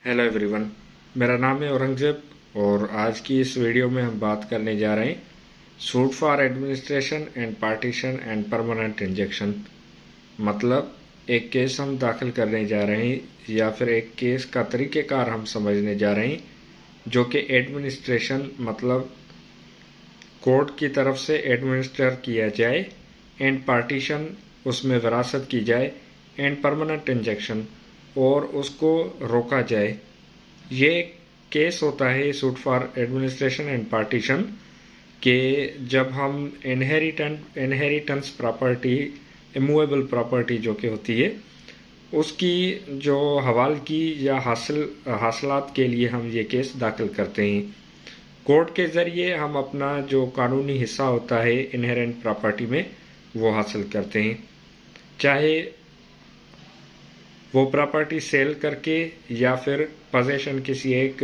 Hello everyone, मेरा नाम है औरंगजेब और आज की इस वीडियो में हम बात करने जा रहे हैं suit for administration and partition and permanent injection. मतलब एक केस हम दाखिल करने जा रहे हैं या फिर एक केस का तरीक़ेकार हम समझने जा रहे हैं जो कि एडमिनिस्ट्रेशन मतलब कोर्ट की तरफ से एडमिनिस्टर किया जाए, एंड पार्टीशन उसमें विरासत की जाए, एंड परमानेंट इंजेक्शन और उसको रोका जाए। ये केस होता है suit for administration and partition के जब हम इनहेरिटेंस प्रॉपर्टी, इमूवेबल प्रॉपर्टी जो कि होती है उसकी जो हवालगी या हासिलात के लिए हम ये केस दाखिल करते हैं। कोर्ट के ज़रिए हम अपना जो कानूनी हिस्सा होता है इनहेरेंट प्रॉपर्टी में वो हासिल करते हैं, चाहे वो प्रॉपर्टी सेल करके या फिर पोजेशन किसी एक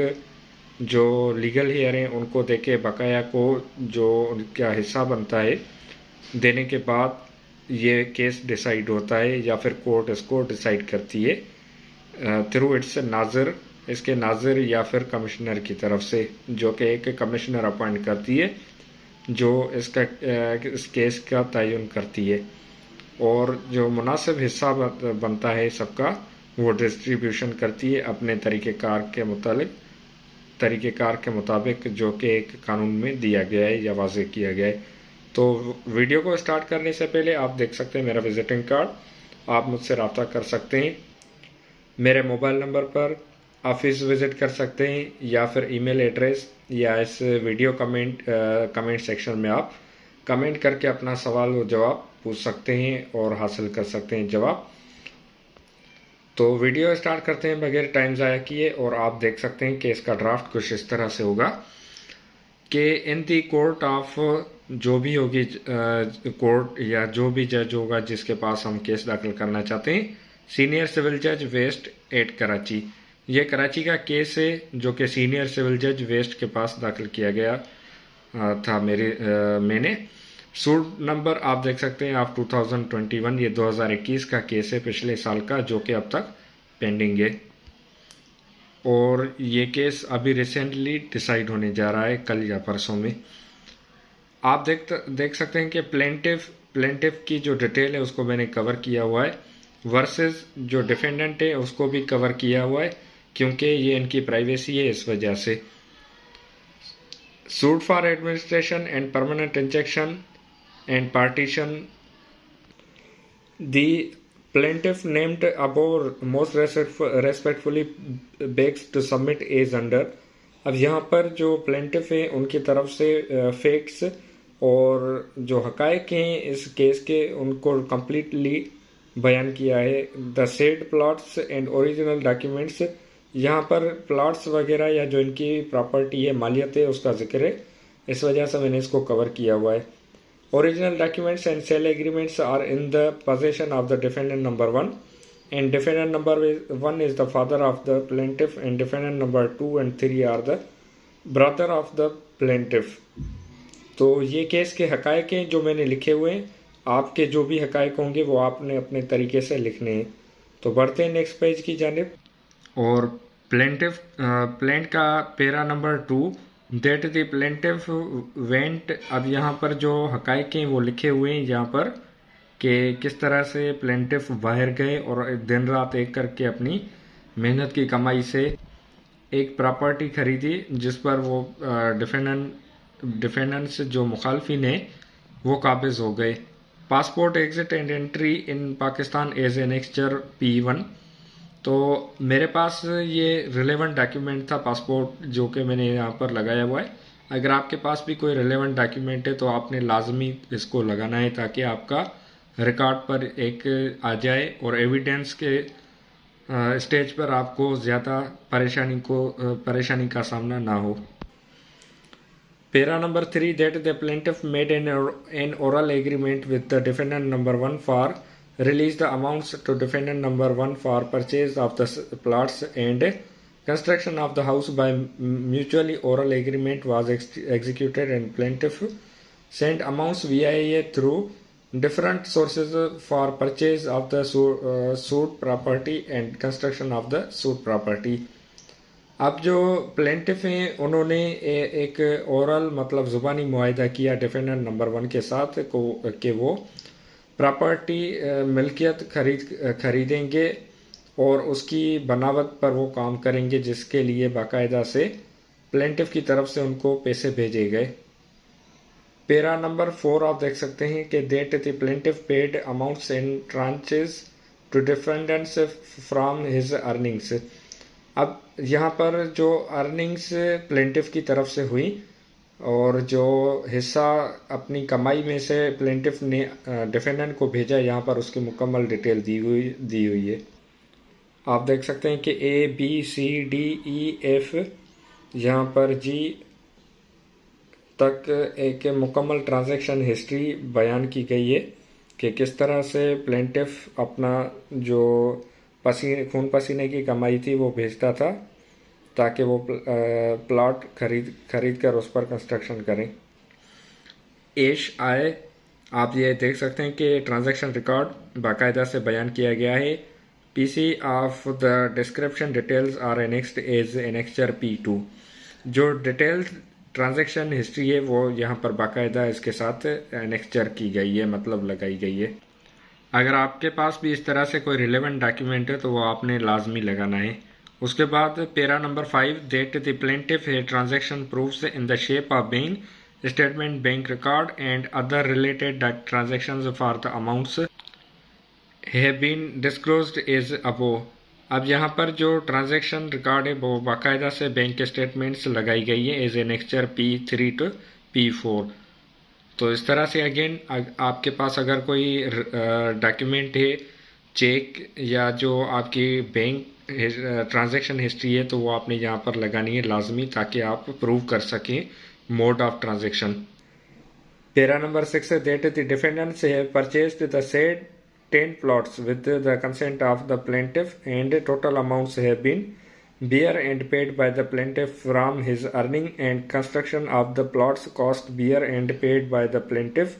जो लीगल हेयर हैं उनको देके बकाया को जो उनका हिस्सा बनता है देने के बाद ये केस डिसाइड होता है या फिर कोर्ट इसको डिसाइड करती है थ्रू इट्स नाज़र, इसके नाज़र या फिर कमिश्नर की तरफ से, जो कि एक कमिश्नर अपॉइंट करती है जो इस केस का तयन करती है और जो मुनासिब हिस्सा बनता है सबका वो डिस्ट्रीब्यूशन करती है अपने तरीक़ेकार के मुताबिक जो कि एक कानून में दिया गया है या वाज़े किया गया है। तो वीडियो को स्टार्ट करने से पहले आप देख सकते हैं मेरा विजिटिंग कार्ड, आप मुझसे रब्ता कर सकते हैं। मेरे मोबाइल नंबर पर ऑफिस विज़िट कर सकते हैं या फिर ईमेल एड्रेस या इस वीडियो कमेंट सेक्शन में आप कमेंट करके अपना सवाल व जवाब पूछ सकते हैं और हासिल कर सकते हैं जवाब। तो वीडियो स्टार्ट करते हैं बगैर टाइम ज़ाया किए और आप देख सकते हैं कि इसका ड्राफ्ट कुछ इस तरह से होगा कि इन दी कोर्ट ऑफ, जो भी होगी कोर्ट या जो भी जज होगा जिसके पास हम केस दाखिल करना चाहते हैं, सीनियर सिविल जज वेस्ट एट कराची। ये कराची का केस है जो कि सीनियर सिविल जज वेस्ट के पास दाखिल किया गया था मैंने। सूट नंबर आप देख सकते हैं आप 2021, ये 2021 का केस है, पिछले साल का, जो कि अब तक पेंडिंग है और ये केस अभी रिसेंटली डिसाइड होने जा रहा है कल या परसों में। आप देख सकते हैं कि प्लेंटिफ की जो डिटेल है उसको मैंने कवर किया हुआ है, वर्सेस जो डिफेंडेंट है उसको भी कवर किया हुआ है क्योंकि ये इनकी प्राइवेसी है, इस वजह से। Suit for administration and permanent injection and partition, the plaintiff named above most respectfully begs to submit as under। अब यहाँ पर जो प्लेंटिफ हैं उनकी तरफ से फैक्ट्स और जो हकायक हैं इस केस के उनको कम्प्लीटली बयान किया है। The said plots and original documents, यहाँ पर प्लॉट्स वगैरह या जो इनकी प्रॉपर्टी है, मालियत है, उसका जिक्र है, इस वजह से मैंने इसको कवर किया हुआ है। Original documents and sale agreements are in the possession of the defendant number 1, and defendant number 1 is the father of the plaintiff, and defendant number 2 and 3 are the brother of the plaintiff। तो ये case के हकायक हैं जो मैंने लिखे हुए हैं, आपके जो भी हकायक होंगे वो आपने अपने तरीके से लिखने हैं। तो बढ़ते हैं नेक्स्ट पेज की जानिब और प्लेंट का para number 2 that the plaintiff went. अब यहाँ पर जो हकायक हैं वो लिखे हुए हैं यहाँ पर कि किस तरह से प्लेंटिफ बाहर गए और दिन रात एक करके अपनी मेहनत की कमाई से एक प्रॉपर्टी खरीदी जिस पर वो डिफेंडेंट्स जो मुखालफिन हैं वो काबिज हो गए। Passport exit and entry in Pakistan as an एक्सचर P1। तो मेरे पास ये रिलेवेंट डॉक्यूमेंट था पासपोर्ट जो कि मैंने यहाँ पर लगाया हुआ है। अगर आपके पास भी कोई रिलेवेंट डॉक्यूमेंट है तो आपने लाजमी इसको लगाना है ताकि आपका रिकॉर्ड पर एक आ जाए और एविडेंस के स्टेज पर आपको ज़्यादा परेशानी का सामना ना हो। Para number 3 that the plaintiff made an oral agreement with the defendant number 1 for release the amounts to defendant number 1 for purchase of the plots and construction of the house by mutually oral agreement was executed, and plaintiff sent amounts via through different sources for purchase of the suit property and construction of the suit property। अब जो plaintiff हैं उन्होंने एक oral मतलब ज़ुबानी मुआहिदा किया defendant number 1 के साथ को कि वो प्रॉपर्टी मिल्कियत खरीदेंगे और उसकी बनावट पर वो काम करेंगे, जिसके लिए बाकायदा से प्लेंटिफ की तरफ से उनको पैसे भेजे गए। पैरा नंबर 4 आप देख सकते हैं कि that the plaintiff paid amounts in tranches to defendants from his earnings. अब यहाँ पर जो अर्निंग्स प्लेंटिफ की तरफ से हुई और जो हिस्सा अपनी कमाई में से प्लेंटिफ ने डिफेंडेंट को भेजा, यहाँ पर उसकी मुकम्मल डिटेल दी हुई है। आप देख सकते हैं कि ABCDEF यहाँ पर जी तक एक मुकम्मल ट्रांजैक्शन हिस्ट्री बयान की गई है कि किस तरह से प्लेंटिफ अपना जो खून पसीने की कमाई थी वो भेजता था ताकि वो प्लॉट खरीद कर उस पर कंस्ट्रक्शन करें। एश आए आप ये देख सकते हैं कि ट्रांजैक्शन रिकॉर्ड बाकायदा से बयान किया गया है। PC of the description details are annexed as annexure P2। जो डिटेल्स ट्रांजैक्शन हिस्ट्री है वो यहाँ पर बाकायदा इसके साथ एनेक्चर की गई है, मतलब लगाई गई है। अगर आपके पास भी इस तरह से कोई रिलेवेंट डॉक्यूमेंट है तो वो आपने लाजमी लगाना है। उसके बाद para number 5 that the plaintiff है transaction proofs in the shape of bank statement, bank record and other related transactions for the amounts have been disclosed as above. अब यहाँ पर जो ट्रांजैक्शन रिकॉर्ड है वो बाकायदा से बैंक स्टेटमेंट्स लगाई गई है as annexure P3 to P4। तो इस तरह से अगेन आपके पास अगर कोई डॉक्यूमेंट है, चेक या जो आपकी बैंक ट्रांजैक्शन हिस्ट्री है तो वो आपने यहाँ पर लगानी है लाजमी, ताकि आप प्रूव कर सकें mode of transaction. Para number 6 that the defendants have purchased the said 10 plots with the consent of the plaintiff and total amounts have been bear and paid by the plaintiff from his earning, and construction of the plots cost bear and paid by the plaintiff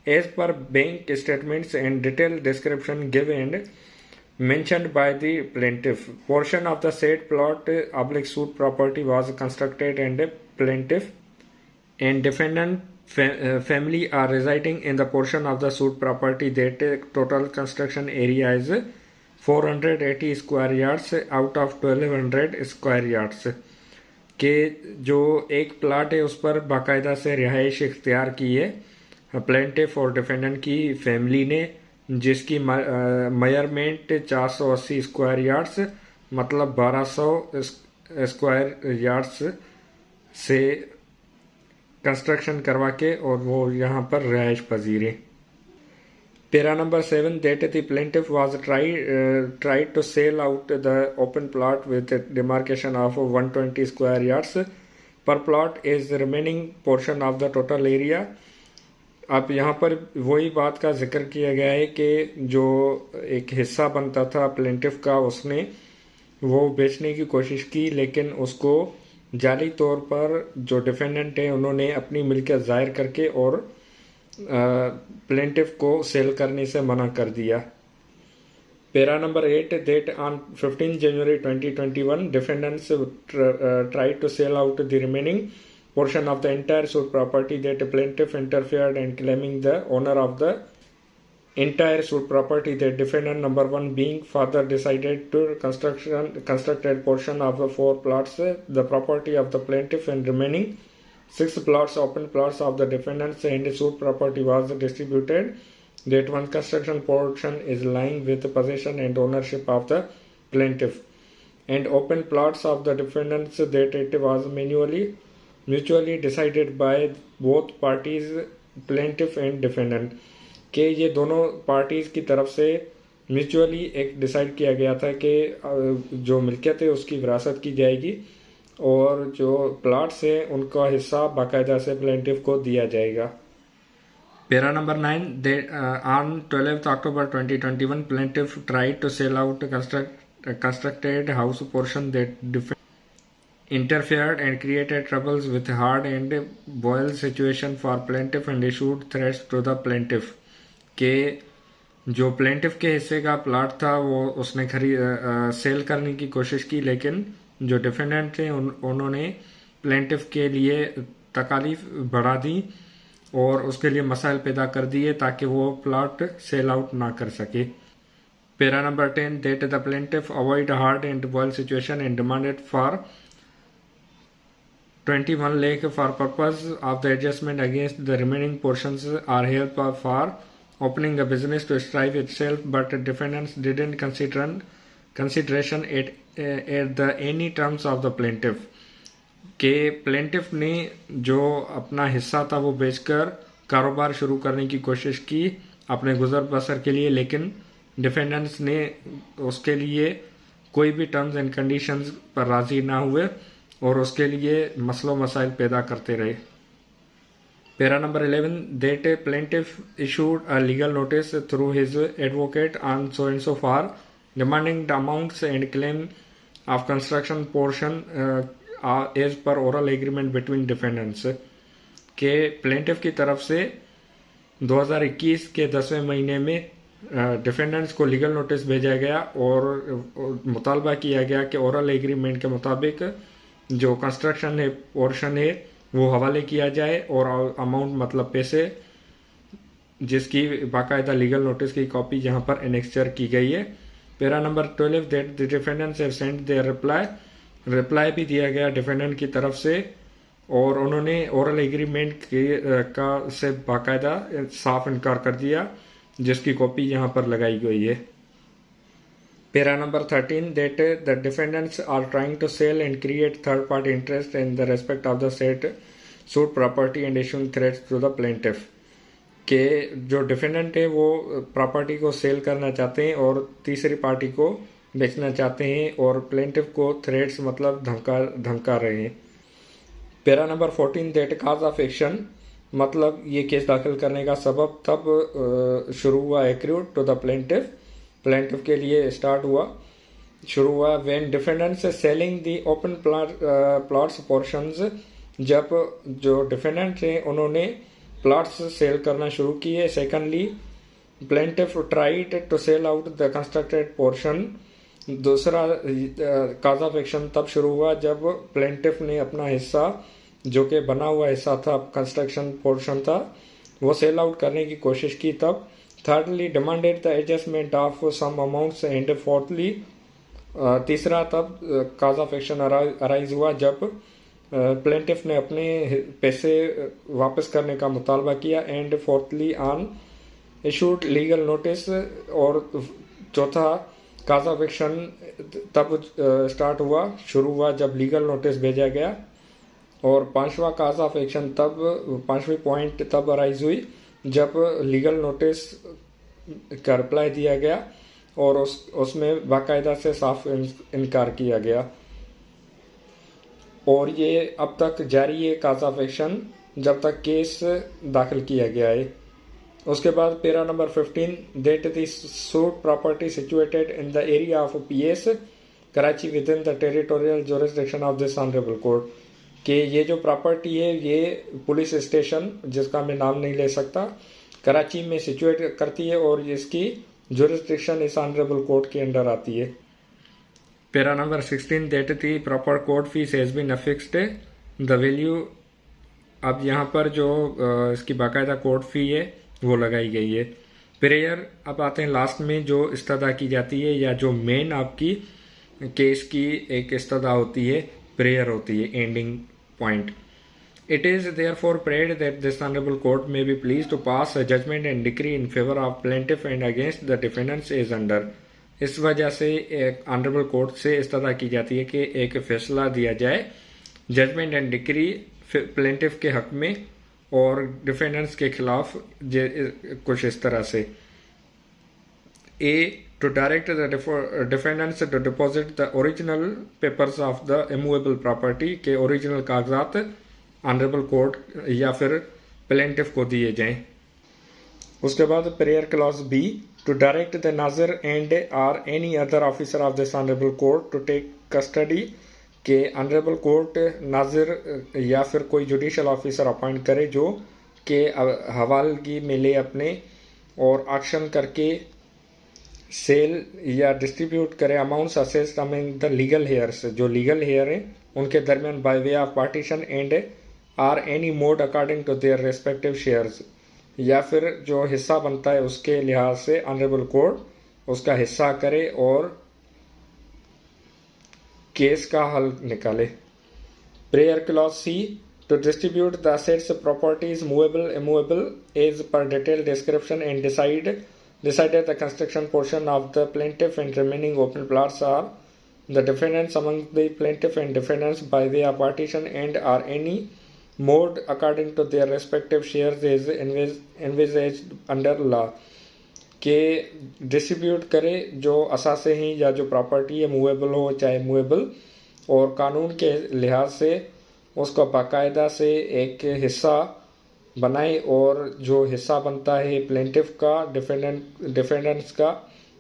as per bank statements and detailed description given and mentioned by the plaintiff. Portion of the said plot suit property was constructed and plaintiff and defendant family are residing in the portion of the suit property that total construction area is 480 square yards out of 1200 square yards के जो एक plot है उस पर बाकायदा से रिहाइश इख्तियार की है प्लेंटिफ और डिफेंडेंट की फैमिली ने, जिसकी मेजरमेंट 480 स्क्वायर यार्ड्स मतलब 1200 स्क्वायर यार्ड्स से कंस्ट्रक्शन करवा के और वो यहाँ पर रिहाइश पजीर है। Para number 7 that the plaintiff was tried to sell out the open plot with demarcation of 120 square yards पर plot is remaining portion of the total area. अब यहाँ पर वही बात का जिक्र किया गया है कि जो एक हिस्सा बनता था प्लेंटिफ का उसने वो बेचने की कोशिश की, लेकिन उसको जाली तौर पर जो डिफेंडेंट है उन्होंने अपनी मिल्कियत जाहिर करके और प्लेंटिफ को सेल करने से मना कर दिया। Para number 8 that on 15 January 2021 defendants tried to sell out the remaining portion of the entire suit property that plaintiff interfered and claiming the owner of the entire suit property that defendant number 1 being further decided to constructed portion of the 4 plots the property of the plaintiff and remaining 6 plots open plots of the defendants and suit property was distributed, that one construction portion is lying with the possession and ownership of the plaintiff and open plots of the defendants that it was mutually decided by both parties plaintiff and defendant के ये दोनों parties की तरफ से mutually एक decide किया गया था कि जो मिल्कियत है उसकी विरासत की जाएगी और जो प्लॉट्स हैं उनका हिस्सा बाकायदा से प्लेंटिफ को दिया जाएगा। Para number 9 on 12th October 2021 plaintiff tried to sell out constructed house portion that interfered and created troubles with hard and boiled situation for plaintiff and issued threats to the plaintiff के जो plaintiff के हिस्से का plot था वो उसने cell करने की कोशिश की, लेकिन जो डिफेंडेंट थे उन्होंने प्लेंटिफ के लिए तकालीफ बढ़ा दी और उसके लिए मसाइल पैदा कर दिए ताकि वो प्लॉट सेल आउट ना कर सके। Para number 10 that the plaintiff avoid hard and difficult situation and demanded for 21 lakh for purpose of the adjustment against the remaining portions are help for opening a business to strive itself, but defendants didn't consideration at the any terms of the plaintiff के plaintiff ने जो अपना हिस्सा था वो बेचकर कारोबार शुरू करने की कोशिश की अपने गुजर बसर के लिए, लेकिन डिफेंडेंट्स ने उसके लिए कोई भी टर्म्स एंड कंडीशंस पर राजी ना हुए और उसके लिए मसलों मसाइल पैदा करते रहे। Para number 11 that plaintiff issued a legal notice through his advocate on so and so far demanding the amounts and claim of construction portion as per oral agreement between defendants के प्लेंटिफ की तरफ से 2021 के 10वें महीने में defendants को legal notice भेजा गया और मुतालबा किया गया कि ओरल एग्रीमेंट के मुताबिक जो कंस्ट्रक्शन है पोर्शन है वो हवाले किया जाए और अमाउंट मतलब पैसे जिसकी बाकायदा लीगल नोटिस की कॉपी यहाँ पर एनेक्चर की गई है। Para number 12 that the defendants have sent their reply भी दिया गया डिफेंडेंट की तरफ से और उन्होंने ओरल एग्रीमेंट का से बाकायदा साफ इनकार कर दिया जिसकी कॉपी यहाँ पर लगाई गई है। Para number 13 that the defendants are trying to sell and create third party interest in the respect of the set suit property and issuing threats to the plaintiff के जो डिफेंडेंट है वो प्रॉपर्टी को सेल करना चाहते हैं और तीसरी पार्टी को बेचना चाहते हैं और प्लेंटिफ को थ्रेट्स मतलब धमका रहे हैं। Para number 14 that cause of action मतलब ये केस दाखिल करने का सबब तब शुरू हुआ एक्रूड टू द प्लेंटिफ के लिए शुरू हुआ when defendants selling the open plots portions जब जो डिफेंडेंट हैं उन्होंने प्लॉट्स सेल करना शुरू किए। Secondly plaintiff tried to sell out the constructed portion दूसरा काज ऑफ एक्शन तब शुरू हुआ जब प्लेंटिफ ने अपना हिस्सा जो कि बना हुआ हिस्सा था कंस्ट्रक्शन पोर्शन था वो सेल आउट करने की कोशिश की तब। Thirdly demanded the adjustment of some amounts and fourthly तीसरा तब काज ऑफ एक्शन अराइज हुआ जब प्लेंटिफ ने अपने पैसे वापस करने का मुतालबा किया and fourthly on issued legal notice और चौथा काज ऑफ एक्शन तब शुरू हुआ जब लीगल नोटिस भेजा गया और पांचवा काज ऑफ एक्शन पांचवी पॉइंट तब अराइज हुई जब लीगल नोटिस का रिप्लाई दिया गया और उसमें बाकायदा से साफ इनकार किया गया और ये अब तक जारी है काज ऑफ एक्शन जब तक केस दाखिल किया गया है। उसके बाद para number 15 that the suit property situated in the area of PS Karachi with in the territorial jurisdiction of this honourable court कि ये जो प्रॉपर्टी है ये पुलिस स्टेशन जिसका मैं नाम नहीं ले सकता कराची में सिचुएट करती है और इसकी जुरिसडिक्शन इस ऑनरेबल कोर्ट के अंडर आती है। Para number 16 that the proper court fees has been affixed the value अब यहाँ पर जो इसकी बाकायदा कोर्ट फी है वो लगाई गई है। प्रेयर अब आते हैं लास्ट में जो इस्तदा की जाती है या जो मेन आपकी केस की एक इस्तदा होती है प्रेयर होती है ending point. It is therefore prayed that this honourable court may be pleased to pass a judgement and decree in favour of plaintiff and against the defendants is under. इस वजह से एक ऑनरेबल कोर्ट से इस्तदा की जाती है कि एक फैसला दिया जाए जजमेंट एंड डिक्री प्लेंटिफ के हक में और डिफेंडेंट्स के खिलाफ कुछ इस तरह से। A to direct the defendants to deposit the original papers of the immovable property के ओरिजिनल कागजात ऑनरेबल कोर्ट या फिर प्लेंटिफ को दिए जाएं। उसके बाद prayer clause B to direct the nazir and or any other officer of this honourable court to take custody के ऑनरेबल कोर्ट नाजिर या फिर कोई जुडिशल ऑफिसर अपॉइंट करे जो के हवालगी में ले अपने और एक्शन करके सेल या डिस्ट्रीब्यूट करे amounts assessed among the legal heirs, जो लीगल हेयर हैं उनके दरमियान by way of partition and or any mode according to their respective shares, या फिर जो हिस्सा बनता है उसके लिहाज से ऑनरेबल कोर्ट उसका हिस्सा करे और केस का हल निकाले। Prayer clause C, to distribute the assets, properties, movable, immovable, as per detailed description and decided the construction portion of the plaintiff and remaining open plots are the defendants among the plaintiff and defendants by way of partition and are any mode according to their respective shares is envisaged under law, के distribute करे जो असासे हैं या जो property है movable हो चाहे movable, और कानून के लिहाज से उसका बाकायदा से एक हिस्सा बनाए और जो हिस्सा बनता है प्लेंटिफ का डिफेंडेंट्स का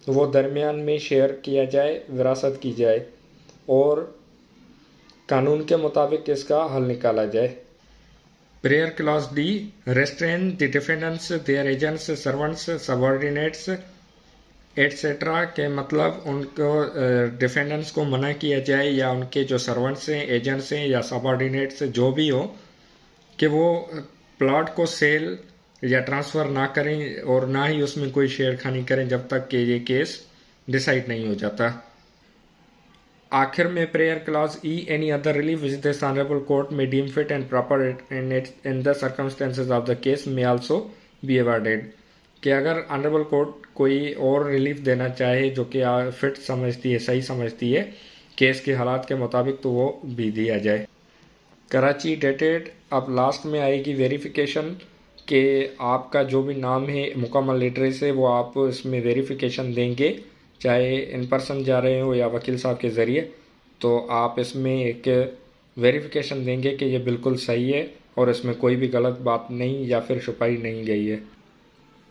वो दरमियान में शेयर किया जाए, विरासत की जाए और कानून के मुताबिक इसका हल निकाला जाए। Prayer clause D, restrain the defendants their agents servants subordinates etcetera, के मतलब उनको डिफेंडेंट्स को मना किया जाए या उनके जो सर्वेंट्स हैं, एजेंट्स हैं या सबऑर्डिनेट्स जो भी हो कि वो प्लॉट को सेल या ट्रांसफ़र ना करें और ना ही उसमें कोई छेड़खानी करें जब तक कि ये केस डिसाइड नहीं हो जाता। आखिर में prayer clause E, any other relief which this honourable court may deem fit and proper in the circumstances of the case may also be awarded, कि अगर ऑनरेबल कोर्ट कोई और रिलीफ देना चाहे जो कि फिट समझती है, सही समझती है केस के हालात के मुताबिक, तो वो भी दिया जाए। कराची डेटेड, अब लास्ट में आएगी वेरिफिकेशन कि आपका जो भी नाम है मुकम्मल एड्रेस है वो आप इसमें वेरिफिकेशन देंगे, चाहे इन पर्सन जा रहे हो या वकील साहब के ज़रिए, तो आप इसमें एक वेरिफिकेशन देंगे कि ये बिल्कुल सही है और इसमें कोई भी गलत बात नहीं या फिर छुपाई नहीं गई है।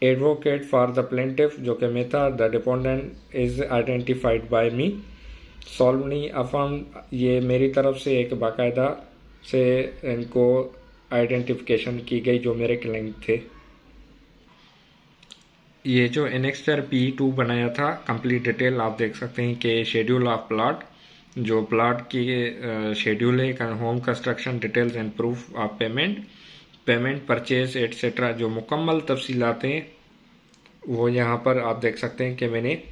एडवोकेट फॉर द प्लेंटिफ, जो कि मैं था, the dependent is identified by me solemnly affirm, ये मेरी तरफ से एक बाकायदा से इनको आइडेंटिफिकेशन की गई जो मेरे क्लाइंट थे। ये जो एनेक्स्टर P2 बनाया था कंप्लीट डिटेल आप देख सकते हैं कि शेड्यूल ऑफ प्लॉट, जो प्लॉट की शेड्यूल है, home construction details and proof of payment purchase etcetera, जो मुकम्मल तफसीलात हैं वो यहाँ पर आप देख सकते हैं कि मैंने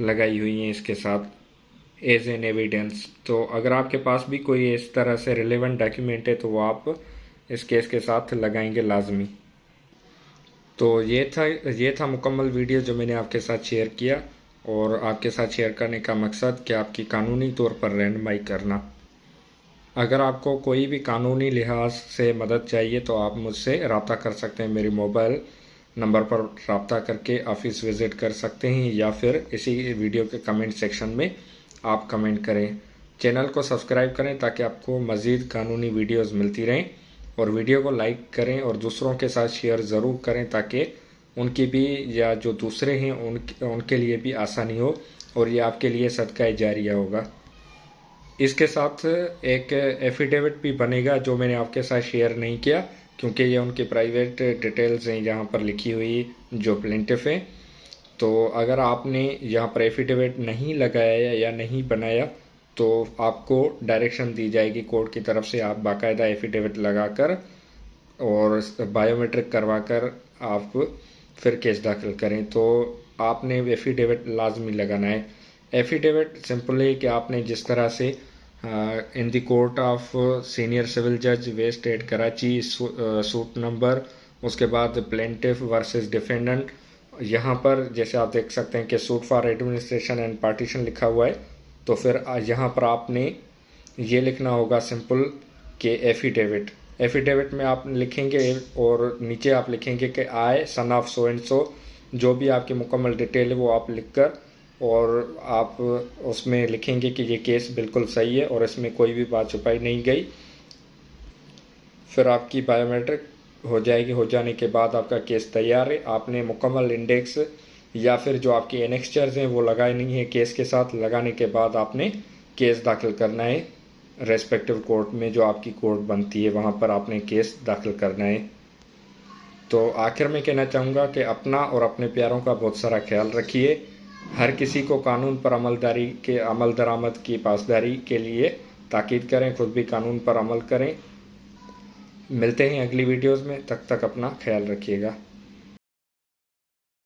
लगाई हुई हैं इसके साथ एज एन एविडेंस। तो अगर आपके पास भी कोई इस तरह से रिलेवेंट डॉक्यूमेंट है तो वो आप इस केस के साथ लगाएंगे लाजमी। तो ये था मुकम्मल वीडियो जो मैंने आपके साथ शेयर किया, और आपके साथ शेयर करने का मकसद कि आपकी कानूनी तौर पर रहनुमाई करना। अगर आपको कोई भी कानूनी लिहाज से मदद चाहिए तो आप मुझसे रब्ता कर सकते हैं, मेरी मोबाइल नंबर पर रब्ता करके ऑफिस विज़िट कर सकते हैं या फिर इसी वीडियो के कमेंट सेक्शन में आप कमेंट करें। चैनल को सब्सक्राइब करें ताकि आपको मज़ीद कानूनी वीडियोस मिलती रहें, और वीडियो को लाइक करें और दूसरों के साथ शेयर ज़रूर करें ताकि उनकी भी या जो दूसरे हैं उनके लिए भी आसानी हो और ये आपके लिए सदका जारिया होगा। इसके साथ एक एफिडेविट भी बनेगा जो मैंने आपके साथ शेयर नहीं किया क्योंकि ये उनकी प्राइवेट डिटेल्स हैं यहाँ पर लिखी हुई जो प्लेंटिफ हैं। तो अगर आपने यहाँ पर एफिडेविट नहीं लगाया या नहीं बनाया तो आपको डायरेक्शन दी जाएगी कोर्ट की तरफ से, आप बाकायदा एफिडेविट लगाकर और बायोमेट्रिक करवाकर आप फिर केस दाखिल करें। तो आपने एफिडेविट लाजमी लगाना है। एफिडेविट सिंपल है कि आपने जिस तरह से in the court of senior civil जज west Karachi suit number, उसके बाद प्लेंटिफ वर्सेस डिफेंडेंट, यहाँ पर जैसे आप देख सकते हैं कि suit for administration and partition लिखा हुआ है, तो फिर यहाँ पर आपने ये लिखना होगा सिंपल कि एफिडेविट में आप लिखेंगे और नीचे आप लिखेंगे कि आई son of so and so, जो भी आपकी मुकम्मल डिटेल है वो आप लिखकर और आप उसमें लिखेंगे कि ये केस बिल्कुल सही है और इसमें कोई भी बात छुपाई नहीं गई। फिर आपकी बायोमेट्रिक हो जाएगी, हो जाने के बाद आपका केस तैयार है। आपने मुकम्मल इंडेक्स या फिर जो आपके एनेक्स्चर्स हैं वो लगाए नहीं है केस के साथ, लगाने के बाद आपने केस दाखिल करना है रेस्पेक्टिव कोर्ट में, जो आपकी कोर्ट बनती है वहाँ पर आपने केस दाखिल करना है। तो आखिर में कहना चाहूँगा कि अपना और अपने प्यारों का बहुत सारा ख्याल रखिए। हर किसी को कानून पर अमल दरामद की पासदारी के लिए ताकीद करें, खुद भी कानून पर अमल करें। मिलते हैं अगली वीडियोज़ में, तब तक अपना ख्याल रखिएगा।